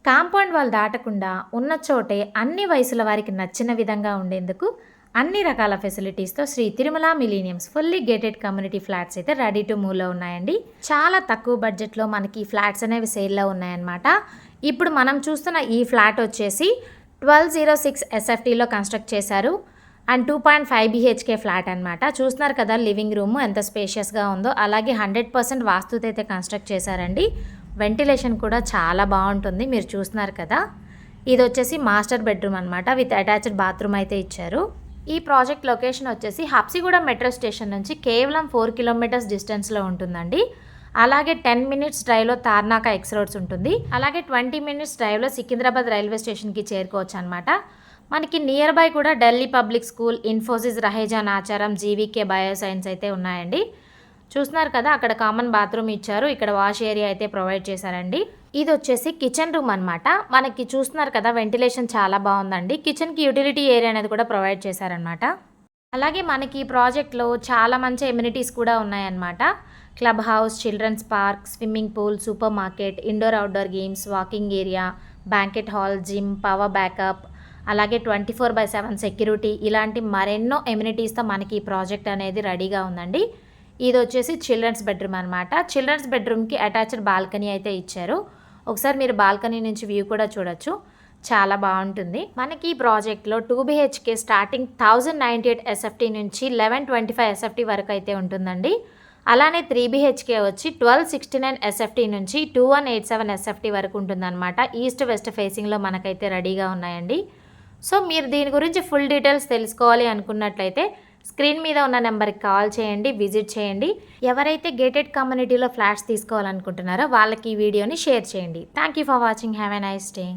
Compound wall దాటకుండా ఉన్న చోటే అన్ని వయసుల వారికి నచ్చిన విధంగా ఉండేందుకు అన్ని రకాల ఫెసిలిటీస్తో Shri Tirumala millenniums fully gated community flats అయితే రెడీ టు మూవ్లో ఉన్నాయండి. చాలా తక్కువ బడ్జెట్లో మనకి ఫ్లాట్స్ అనేవి సేల్లో ఉన్నాయన్నమాట. ఇప్పుడు మనం చూస్తున్న ఈ ఫ్లాట్ వచ్చేసి 1206 ఎస్ఎఫ్టీలో కన్స్ట్రక్ట్ చేశారు అండ్ 2.5 BHK ఫ్లాట్ అనమాట. చూస్తున్నారు కదా లివింగ్ రూమ్ ఎంత స్పేషియస్గా ఉందో. అలాగే 100% వాస్తుతో అయితే కన్స్ట్రక్ట్ చేశారండి. వెంటిలేషన్ కూడా చాలా బాగుంటుంది, మీరు చూస్తున్నారు కదా. ఇది వచ్చేసి మాస్టర్ బెడ్రూమ్ అనమాట, విత్ అటాచ్డ్ బాత్రూమ్ అయితే ఇచ్చారు. ఈ ప్రాజెక్ట్ లొకేషన్ వచ్చేసి హబ్సిగూడ మెట్రో స్టేషన్ నుంచి కేవలం 4 కిలోమీటర్స్ డిస్టెన్స్లో ఉంటుందండి. అలాగే 10 మినిట్స్ డ్రైవ్లో తార్నాక ఎక్స్ రోడ్స్ ఉంటుంది. అలాగే 20 మినిట్స్ డ్రైవ్లో సికింద్రాబాద్ రైల్వే స్టేషన్కి చేరుకోవచ్చు అనమాట. మనకి నియర్ బై కూడా ఢిల్లీ పబ్లిక్ స్కూల్, ఇన్ఫోసిస్, రహేజాన్ ఆచారం, జీవీకే బయోసైన్స్ అయితే ఉన్నాయండి. చూస్తున్నారు కదా, అక్కడ కామన్ బాత్రూమ్ ఇచ్చారు, ఇక్కడ వాష్ ఏరియా అయితే ప్రొవైడ్ చేశారండి. ఇది వచ్చేసి కిచెన్ రూమ్ అనమాట. మనకి చూస్తున్నారు కదా వెంటిలేషన్ చాలా బాగుందండి. కిచెన్కి యూటిలిటీ ఏరియా అనేది కూడా ప్రొవైడ్ చేశారనమాట. అలాగే మనకి ఈ ప్రాజెక్ట్లో చాలా మంచి ఎమ్యూనిటీస్ కూడా ఉన్నాయన్నమాట. Club house, children's park, swimming pool, super market, indoor outdoor games, walking area, banquet hall, gym, power backup, అలాగే 24/7 సెక్యూరిటీ, ఇలాంటి మరెన్నో ఎమ్యూనిటీస్తో మనకి ఈ ప్రాజెక్ట్ అనేది రెడీగా ఉందండి. ఇది వచ్చేసి చిల్డ్రన్స్ బెడ్రూమ్ అనమాట. చిల్డ్రన్స్ బెడ్రూమ్కి అటాచ్డ్ బాల్కనీ అయితే ఇచ్చారు. ఒకసారి మీరు బాల్కనీ నుంచి వ్యూ కూడా చూడొచ్చు, చాలా బాగుంటుంది. మనకి ఈ ప్రాజెక్ట్లో 2 BHK స్టార్టింగ్ 1098 SFT నుంచి 1125 SFT వరకు అయితే ఉంటుందండి. అలానే 3 BHK వచ్చి 1269 SFT నుంచి 2187 SFT వరకు ఉంటుందన్నమాట. ఈస్ట్ వెస్ట్ ఫేసింగ్లో మనకైతే రెడీగా ఉన్నాయండి. సో మీరు దీని గురించి ఫుల్ డీటెయిల్స్ తెలుసుకోవాలి అనుకున్నట్లయితే స్క్రీన్ మీద ఉన్న నెంబర్కి కాల్ చేయండి, విజిట్ చేయండి. ఎవరైతే గేటెడ్ కమ్యూనిటీలో ఫ్లాట్స్ తీసుకోవాలనుకుంటున్నారో వాళ్ళకి ఈ వీడియోని షేర్ చేయండి. Thank you for watching. Have a nice day.